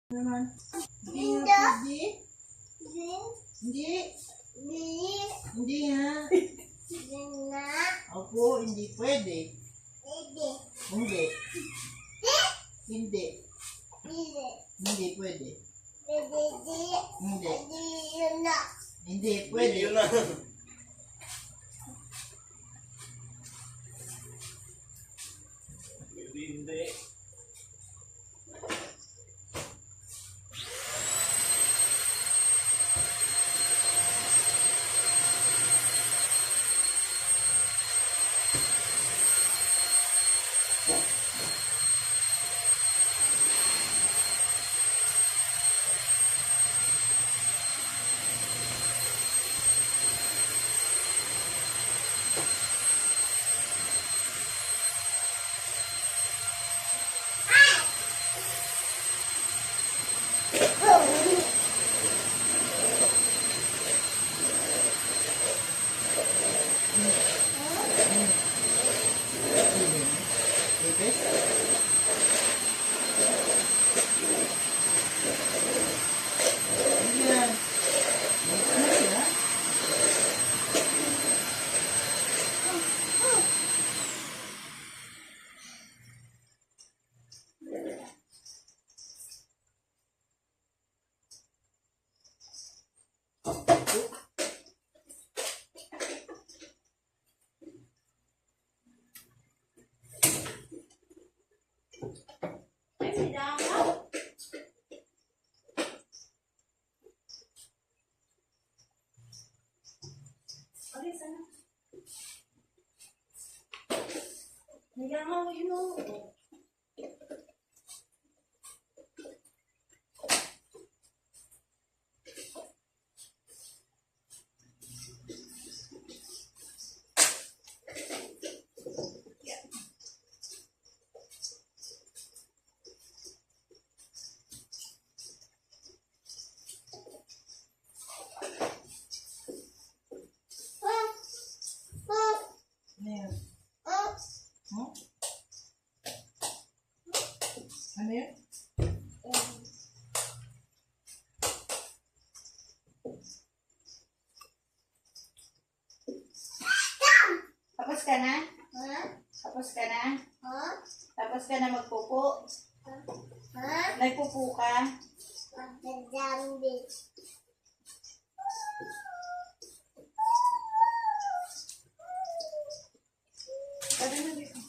Naman. Hindi nga pwede. Hindi. Hindi nga. Opo, hindi pwede. Hindi. Hindi. Hindi pwede. Hindi. Hindi pwede. Yun na. Hindi. Ipis? Hindi yan. Ano siya? Nagamaw yun o. Ano yan? Huh? Ano yan? Tapos ka na? Tapos ka na? Tapos ka na magpupo? Nagpupo ka? Sabi mo dito.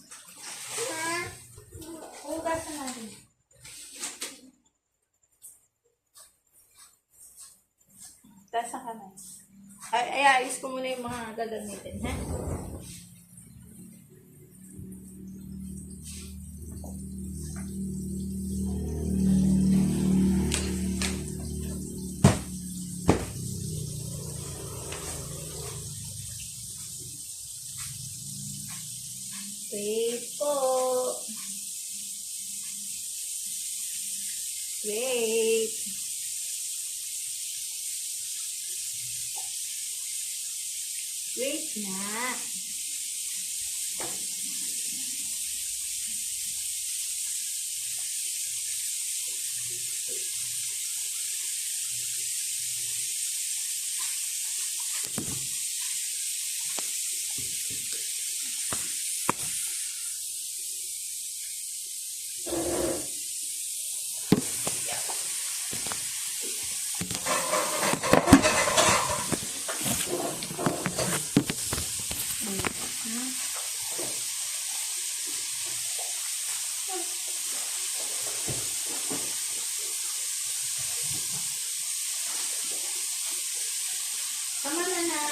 Hugasan natin. Taas ang kamay. Ay, ayos ko muna yung mga gagamitin, ha? Wait po. Wait. Wait na. Tama na na.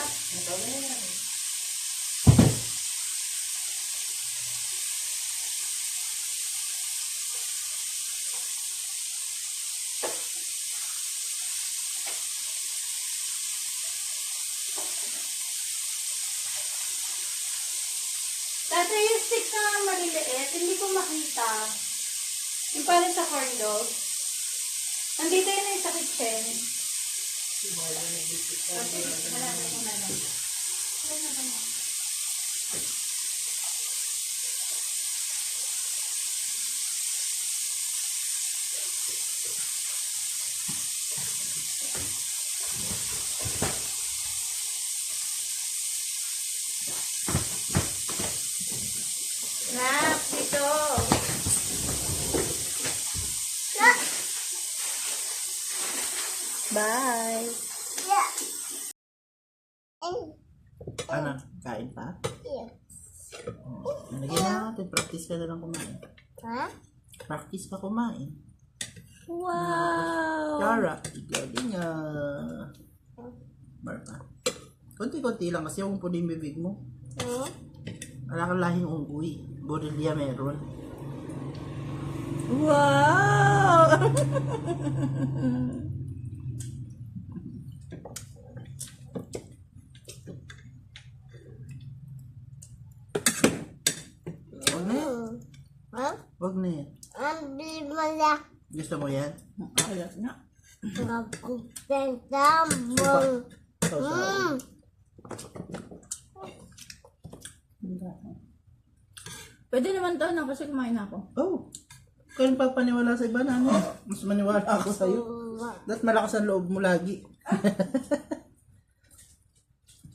Dati yung stick na maliliit, hindi ko makita. Yung parang sa corn dog. Nandito yun yung sa kitchen. Okay, wala na kung ano. Wala na kung ano. Bye! Ano? Kain pa? Lagyan na natin. Practice ka na lang kumain. Practice ka kumain. Wow! Yara, galing nga. Marpa. Konti-konti lang kasi yung puno yung bibig mo. Wala kang lahing unggoy. Borrelia meron. Wow! Wag na yan. Wag na yan. Gusto mo yan? Alat na. Sausaw. Pwede naman to na kasi kumain ako. Oh. Kaya pagpaniwala sa iba na ano, mas maniwala ako sa'yo. Dapat malakas ang loob mo lagi.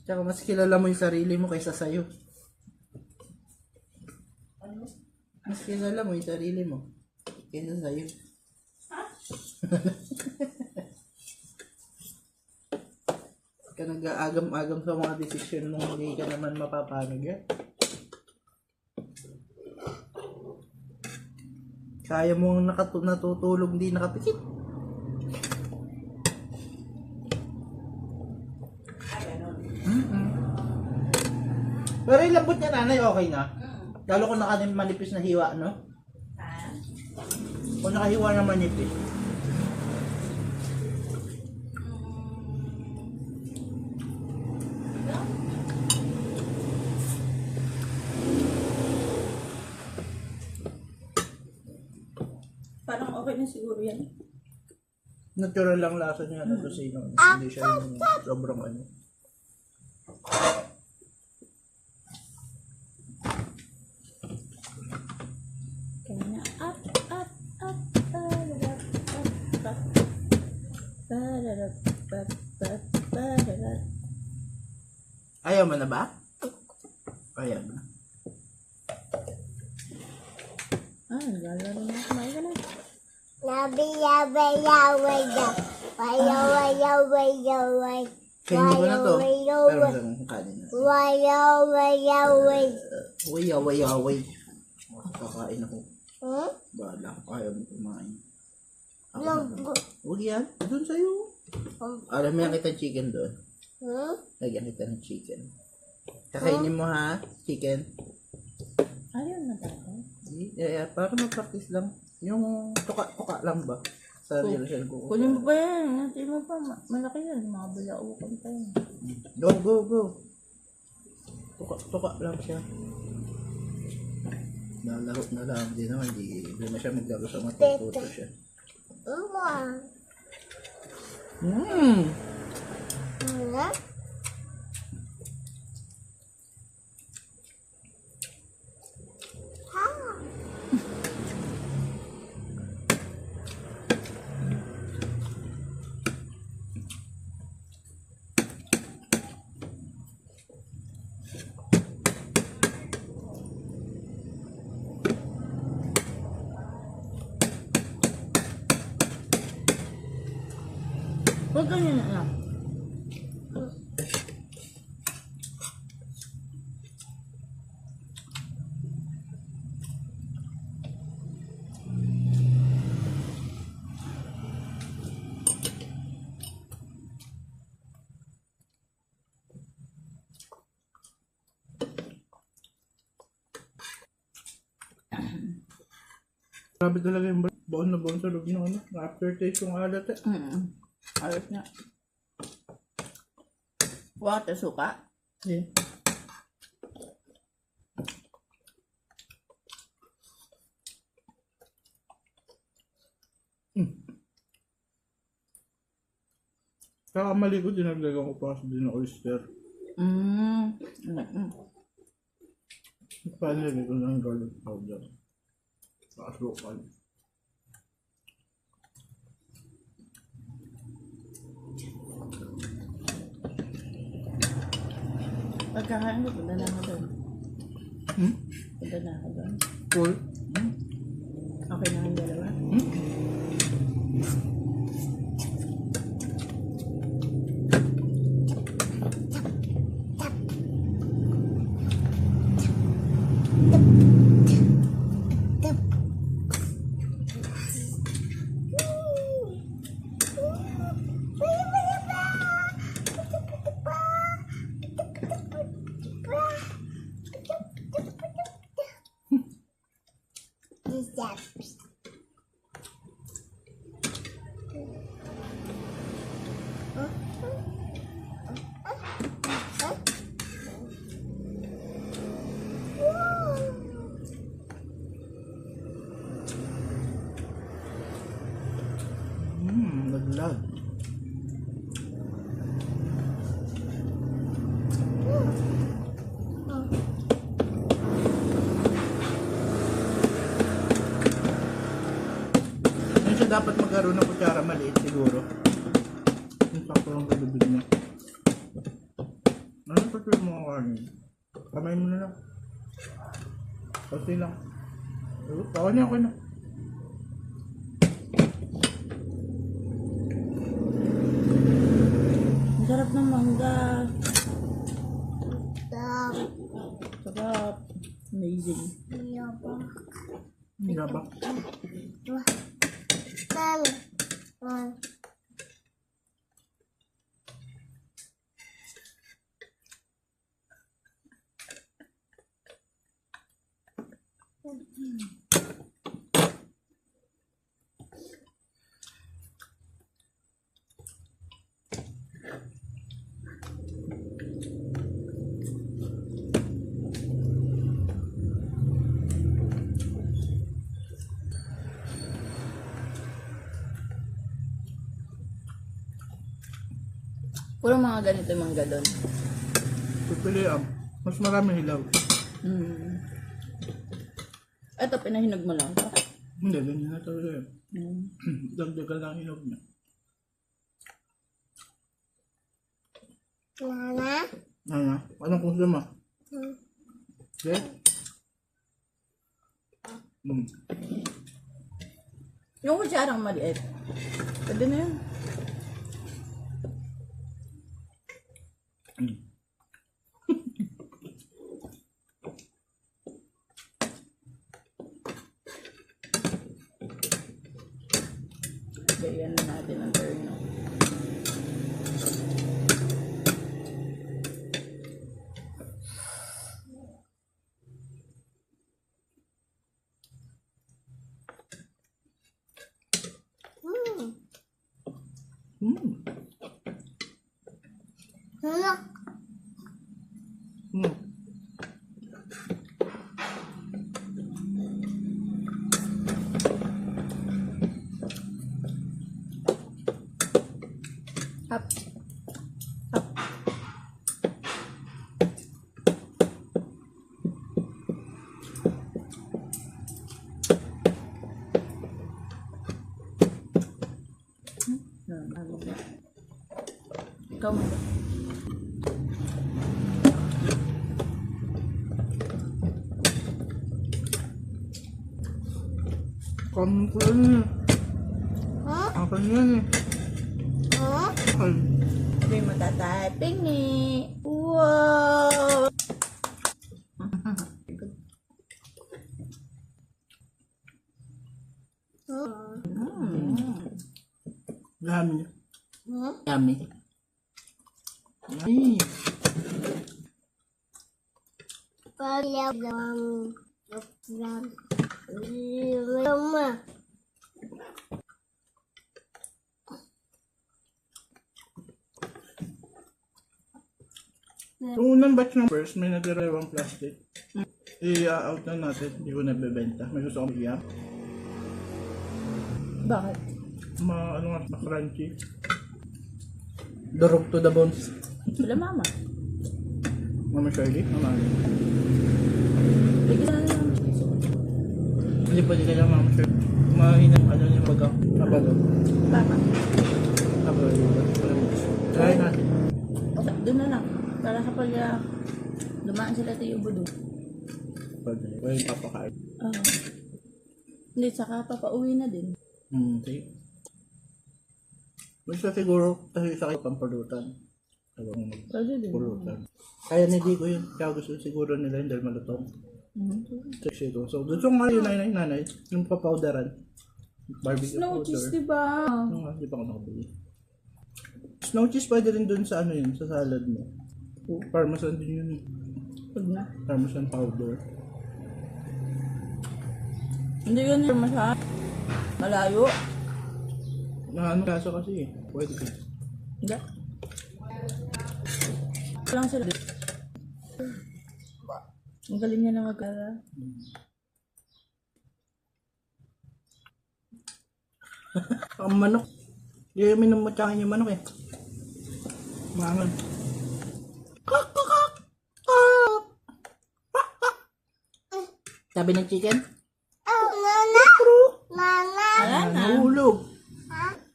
Tsaka mas kilala mo yung sarili mo kaysa sa'yo. Mas kilala mo yung sarili mo kaysa sa'yo. Ka nag-aagam-agam sa mga desisyon mo, hindi ka naman mapapanog yan. Kaya mo natutulog, hindi nakapikit. Pero yung lambot niya, nanay, okay na? Lalo kung manipis na hiwa, no? Kung nakahiwa na manipis. Parang okay na siguro yan. Natural lang lasa niya na tusino. Hindi siya yung sobrang ano. Kaya na up, pararap, up. Pararap, pararap. Ayaw mo na ba? Ayaw na. Lalaro na. Kumain ka na. Kainin ko na to. Pero lang kanin na. Way. Kakain ako. Bahala. Ayaw mo kumain. Ako na. Huwag yan. Doon sa'yo. Alam mo yan kita chicken doon. Lagyan kita ng chicken. Kakainin mo ha? Chicken. Ayaw na tayo. Para mag-practice lang. Yung tuka lang ba? Sa real ko. Kunin mo pa yan. Natin mo pa. Malaki yan. Mga bulaukan pa yan. Go. Tuka lang siya. Nalaro na lang. Hindi naman. Hindi na siya maglaro sa matututo siya. Huwag ganyan na lang. Grabe talaga yung baon na baon sa loob ng ano. Aftertaste yung alat eh. Ayos na. Water suka. Yeah. Kakamali ko, dinagdagan ko pa din ng oyster. Panili ko ng garlic powder. Asukal. Pagkakain ko, punta na ako doon. Punta na ako doon. Cool. Okay na ang dalawa. Naglag. Ngayon siya dapat magkaroon ng kutsara maliit siguro. Yung sakto ang kalubig niya. Ano pa ito mga kanin? Kamay mo na lang. Kasi lang. Tawa niya ako na. Ang sarap ng mangga. Sarap. Amazing. Hirabak. Puro mga ganito yung mangga doon. Pipilian. Mas marami hilaw. Ito, pinahinog mo lang ito. Hindi, ganyan na talaga yun. Dagdagan lang hinog niya. Ano? Anong gusto mo? Okay? Yung kutsarang maliit. Pwede na yun. Gayan na natin ang terno. Up. Up. Ikaw mo ba? Kamukulan niya. Akan yan eh. Ay. Hindi mo tatyping eh. Wow! Yummy. Yummy. Ay. Yung unang batch ng first, may nagdarewang plastic. I-out na natin, hindi ko nabibenta. May gusto kong bigyan. Bakit? Ano nga, crunchy. Durog to the bones. Wala mama. Mama Shirley, mama. Bigyan na lang. Hindi pwede kaya mama Shirley. Mahinang ano niya baga. Kapalo. Baka. Kapalo. Try natin. Okay, doon na lang. Para kapag dumaan sila tayo budo. Pwede. Pwede papakain. Hindi, saka papauwi na din. Okay. Basta siguro kasi sa akin pampulutan. Pwede din. Pulutan. Kaya hindi ko yun. Kaya gusto siguro nila yun dahil malutong. Siguro. So, gusto ko nga yun nanay. Yung papawderan. Barbecue Snow powder. cheese, diba? Hindi pa ako nakabili. Snow cheese pwede rin dun sa ano yun, sa salad mo. Parmesan din yun eh. Pag na. Parmesan powder. Hindi ganyan masyado. Malayo. Na ano kaso kasi eh. Pwede ka. Hindi. Lang sila. Ang galing niya na mag-ara. Ang manok. Hindi minumutsakin yung manok eh. Mangan. Sabi ng chicken? Wala na. Nahulog.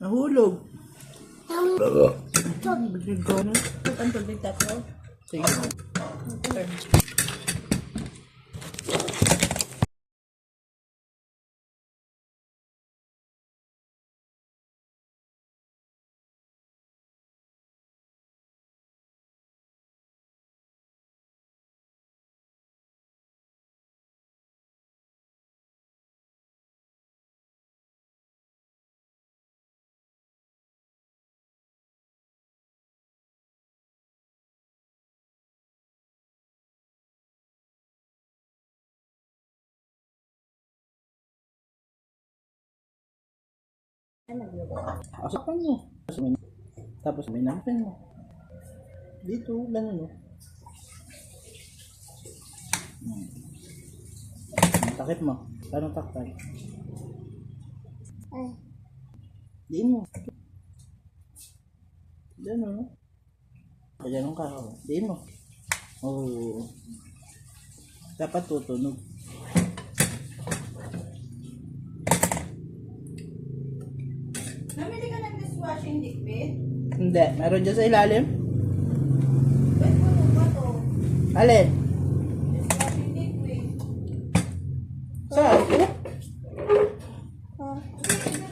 Nahulog. Biglig ko na. Ang tubig tatlo. Sige. Asapan mo. Tapos may nampin mo. Dito, ganun o. Takip mo. Paano takpan? Diin mo. Ganun o. Ganun ka o. Diin mo. Oo. Dapat tutunog. Namili ka ng dishwashing liquid? Hindi. Meron dyan sa ilalim? Ba't mo ba to? Alin? Dishwashing liquid. Saan? Ano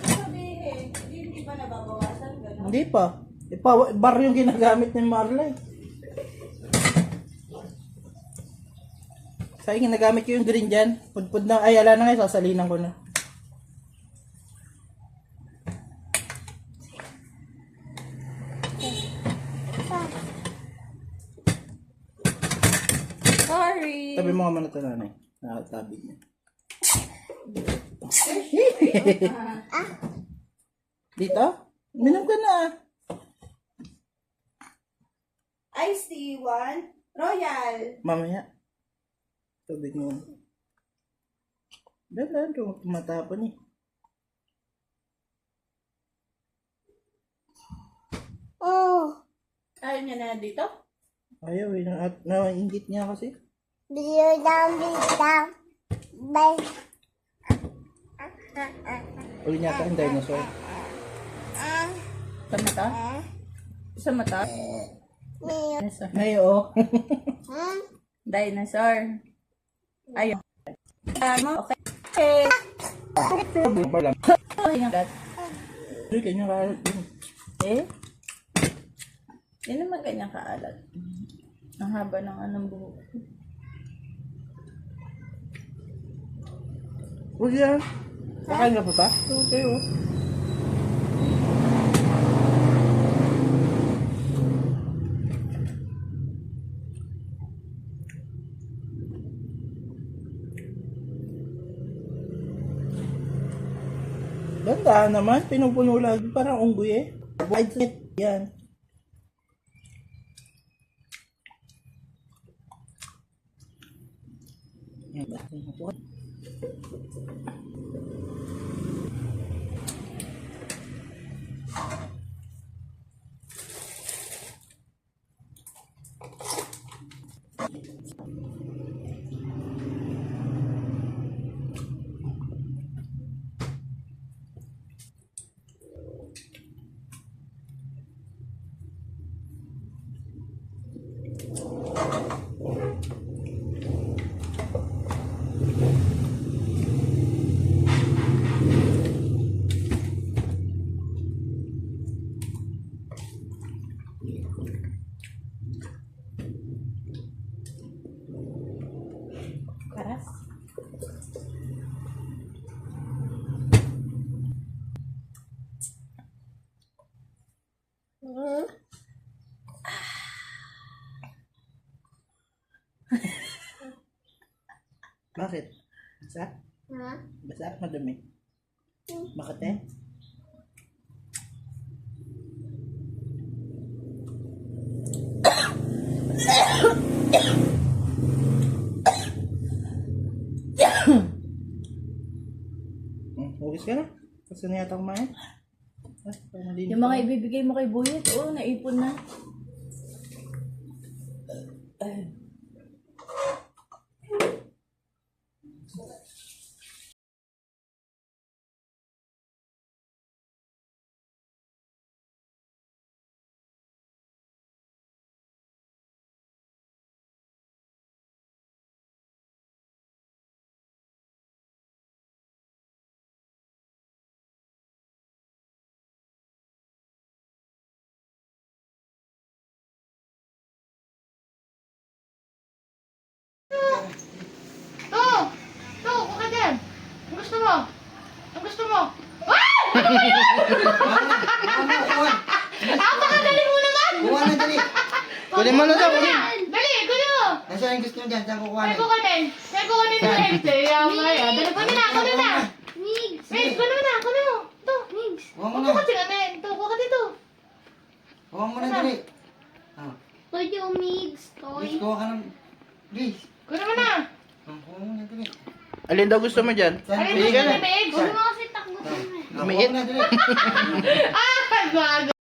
sabihin? Hindi ba nababawasan? Gano'n? Hindi pa. Bar yung ginagamit ni Marley. Sa'yo ginagamit ko yung green dyan. Pudpud na. Ay, ala na nga. Sasalinan ko na. Sorry. Tabi mo nga muna ito nanay. Nakatabi niya. Dito? Minom ka na. Iced tea, one. Royal. Mamaya. Tubig mo. Dalan kung tumatapon eh. Ayaw niya na dito? Ayaw eh. Naingit niya kasi. Uli niya ang dinosaur. Sa mata? Sa mata? Nay, oh. Dinosaur. Ayun. Okay. Balang. Ay, nga. Hindi, kanya kalat yun. Eh? Yan naman ganyan kaalat. Ang haba ng anong buhok. Huwag yan. Kakain ka pa ba? Okay, oh. Ganda naman, pinupuno lagi, parang unggoy eh. Wide set, yan. Yan, basta ito. Paras? Bakit? Basa? Basa? Madumi? Bakit eh? Tapos ka na? Gusto na yata kumain? Yung mga ibibigay mo kay Buyet, oo, naipon na. Kuha ka dyan. Ang gusto mo? Ang gusto mo? Napakadali mo naman! Kuha na dali. Kunin mo na daw. Dali, gulo mo! Nasaan yung gusto nyo dyan? Saan kukuha May na? kukunin. May kukunin na Ente. Dali, kunin na, kunin na. Migs! Migs, kunin mo na, kunin mo. Ito. Migs! Kuha mo Huwag na. mo kasi anin. Ito, kuha ka dito. Kuha mo na dali. Ah, Toy yung Migs! Toy! please, kuha ka ng... Please. Kunin mo na. Kuha mo na dali. Alin daw gusto mo dyan? Alin Pili gusto ka mo na. ni Migs? Huwag mo kasi takbo din eh. Kuha Umiit. mo na dali. Pagbago.